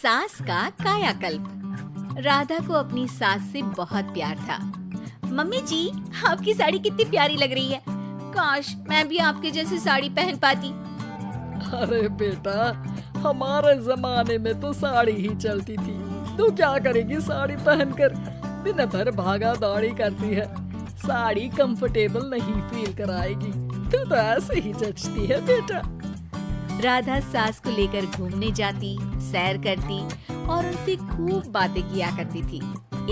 सास का कायाकल्प। राधा को अपनी सास से बहुत प्यार था। मम्मी जी, आपकी साड़ी कितनी प्यारी लग रही है। काश मैं भी आपके जैसी साड़ी पहन पाती। अरे बेटा, हमारे जमाने में तो साड़ी ही चलती थी। तू क्या करेगी साड़ी पहनकर? दिन भर भागा दौड़ी करती है। साड़ी कंफर्टेबल नहीं फील कराएगी। तू तो ऐसे ही जचती है बेटा। राधा सास को लेकर घूमने जाती, सैर करती और उनसे खूब बातें किया करती थी।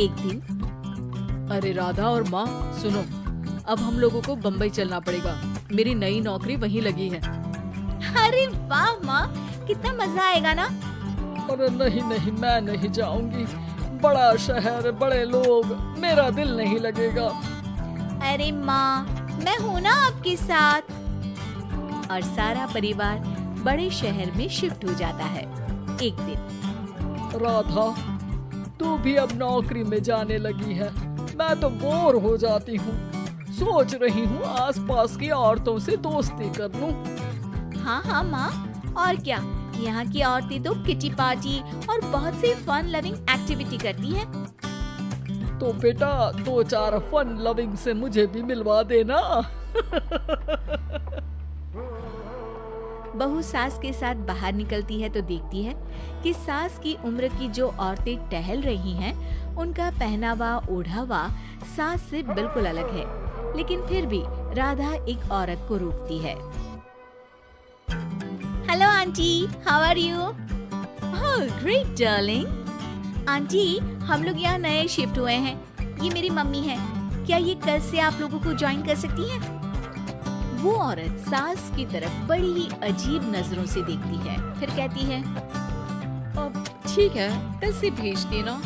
एक दिन, अरे राधा और माँ सुनो, अब हम लोगों को बम्बई चलना पड़ेगा। मेरी नई नौकरी वहीं लगी है। अरे वाह माँ, कितना मजा आएगा ना। अरे नहीं नहीं, मैं नहीं जाऊंगी। बड़ा शहर, बड़े लोग, मेरा दिल नहीं लगेगा। अरे माँ, मैं हूँ ना आपके साथ। और सारा परिवार बड़े शहर में शिफ्ट हो जाता है। एक दिन, राधा, तू भी अब नौकरी में जाने लगी है। मैं तो बोर हो जाती हूँ। सोच रही हूँ आसपास की औरतों से दोस्ती कर लूं। हाँ हाँ माँ, और क्या, यहाँ की औरतें तो किटी पार्टी और बहुत सी फन लविंग एक्टिविटी करती हैं। तो बेटा 2-4 फन लविंग से मुझे भी मिलवा देना। बहू सास के साथ बाहर निकलती है तो देखती है कि सास की उम्र की जो औरतें टहल रही हैं, उनका पहनावा ओढ़ावा सास से बिल्कुल अलग है। लेकिन फिर भी राधा एक औरत को रोकती है। Hello aunty, how are you? Oh great darling. Aunty, हम लोग यहाँ नए शिफ्ट हुए हैं। ये मेरी मम्मी है। क्या ये कल से आप लोगों को ज्वाइन कर सकती हैं? वो औरत सास की तरफ बड़ी ही अजीब नजरों से देखती है, फिर कहती है, अब ठीक है, ऐसे भेज देना।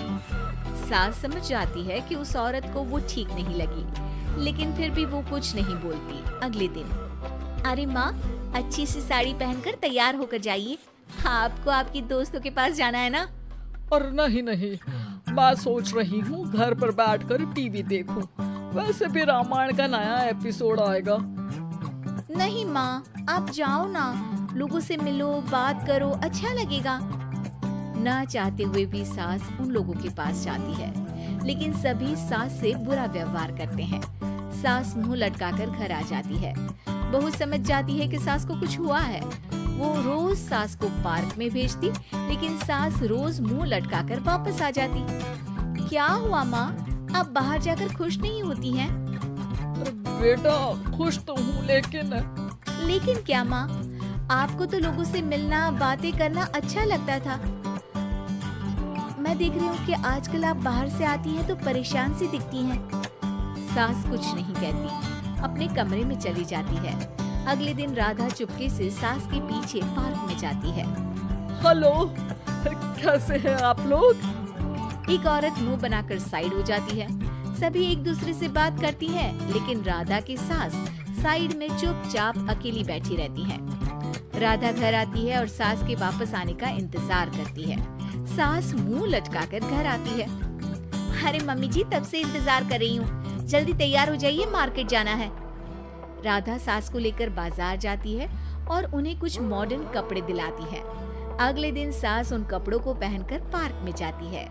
सास समझ जाती है कि उस औरत को वो ठीक नहीं लगी, लेकिन फिर भी वो कुछ नहीं बोलती। अगले दिन, अरे माँ, अच्छी सी साड़ी पहनकर तैयार होकर जाइए। आपको आपकी दोस्तों के पास जाना है ना? और नहीं नहीं, मैं सोच रही हूँ घर पर बैठकर टीवी देखूं। वैसे भी रामायण का नया एपिसोड आएगा। नहीं माँ, आप जाओ ना, लोगों से मिलो, बात करो, अच्छा लगेगा। ना चाहते हुए भी सास उन लोगों के पास जाती है, लेकिन सभी सास से बुरा व्यवहार करते हैं। सास मुंह लटकाकर घर आ जाती है। बहू समझ जाती है कि सास को कुछ हुआ है। वो रोज सास को पार्क में भेजती, लेकिन सास रोज मुंह लटकाकर वापस आ जाती। क्या हुआ माँ, आप बाहर जाकर खुश नहीं होती हैं? बेटा खुश तो हूँ, लेकिन क्या माँ? आपको तो लोगों से मिलना, बातें करना अच्छा लगता था। मैं देख रही हूँ कि आजकल आप बाहर से आती हैं तो परेशान सी दिखती हैं। सास कुछ नहीं कहती, अपने कमरे में चली जाती है। अगले दिन राधा चुपके से सास के पीछे पार्क में जाती है। हेलो, कैसे हैं आप लोग? एक औरत मुंह बनाकर साइड हो जाती है। सभी एक दूसरे से बात करती है, लेकिन राधा की सास साइड में चुपचाप अकेली बैठी रहती है। राधा घर आती है और सास के वापस आने का इंतजार करती है। सास मुंह लटकाकर घर आती है। अरे मम्मी जी, तब से इंतजार कर रही हूँ, जल्दी तैयार हो जाइए, मार्केट जाना है। राधा सास को लेकर बाजार जाती है और उन्हें कुछ मॉडर्न कपड़े दिलाती है। अगले दिन सास उन कपड़ों को पहनकर पार्क में जाती है।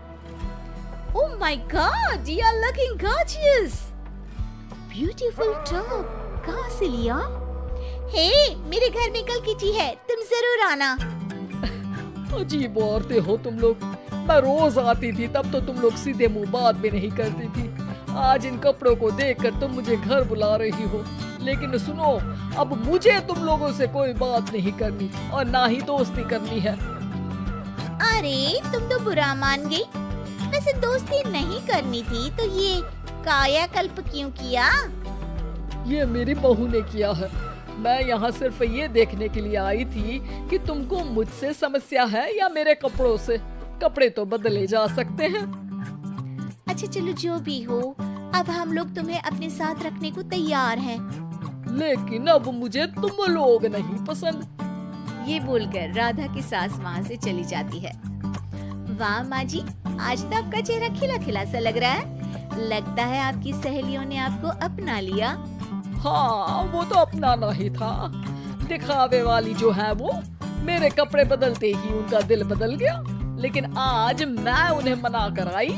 Oh my God, you are looking gorgeous. Beautiful top. कहाँ से लिया? Hey, मेरे घर में कल किटी है, तुम जरूर आना। अजीब औरतें हो तुम लोग। मैं रोज आती थी, तब तो तुम लोग सीधे मुंह बात भी नहीं करती थी। आज इन कपड़ों को देखकर तुम मुझे घर बुला रही हो। लेकिन सुनो, अब मुझे तुम लोगों से कोई बात नहीं करनी और ना ही दोस्ती करनी है। अरे तुम तो बुरा मान गई। वैसे दोस्ती नहीं करनी थी तो ये कायाकल्प क्यों किया? ये मेरी बहू ने किया है। मैं यहाँ सिर्फ ये देखने के लिए आई थी कि तुमको मुझसे समस्या है या मेरे कपड़ों से। कपड़े तो बदले जा सकते हैं। अच्छा चलो, जो भी हो, अब हम लोग तुम्हें अपने साथ रखने को तैयार हैं। लेकिन अब मुझे तुम लोग नहीं पसंद। ये बोलकर राधा की सास वहाँ से चली जाती है। वाह माँ जी, आज तो आपका चेहरा खिला खिला सा लग रहा है। लगता है आपकी सहेलियों ने आपको अपना लिया। हाँ, वो तो अपनाना ही था। दिखावे वाली जो है वो, मेरे कपड़े बदलते ही उनका दिल बदल गया। लेकिन आज मैं उन्हें मना कर आई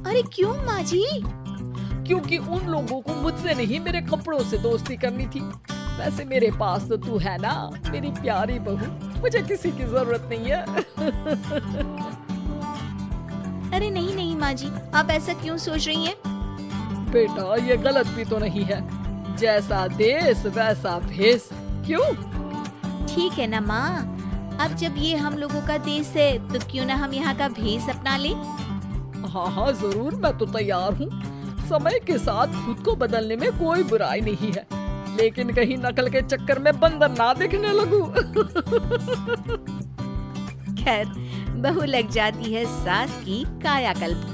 अरे क्यों माँ जी? क्योंकि उन लोगों को मुझसे नहीं मेरे कपड़ों से दोस्ती करनी थी। वैसे मेरे पास तो तू है ना, मेरी प्यारी बहू, मुझे किसी की जरूरत नहीं है। अरे नहीं नहीं माँ जी, आप ऐसा क्यों सोच रही हैं? बेटा ये गलत भी तो नहीं है, जैसा देश वैसा भेष, क्यों? ठीक है ना माँ, अब जब ये हम लोगों का देश है तो क्यों ना हम यहाँ का भेष अपना ले। हाँ हाँ जरूर, मैं तो तैयार हूँ। समय के साथ खुद को बदलने में कोई बुराई नहीं है, लेकिन कहीं नकल के चक्कर में बंदर ना दिखने लगूं। खैर, बहू लग जाती है सास की कायाकल्प।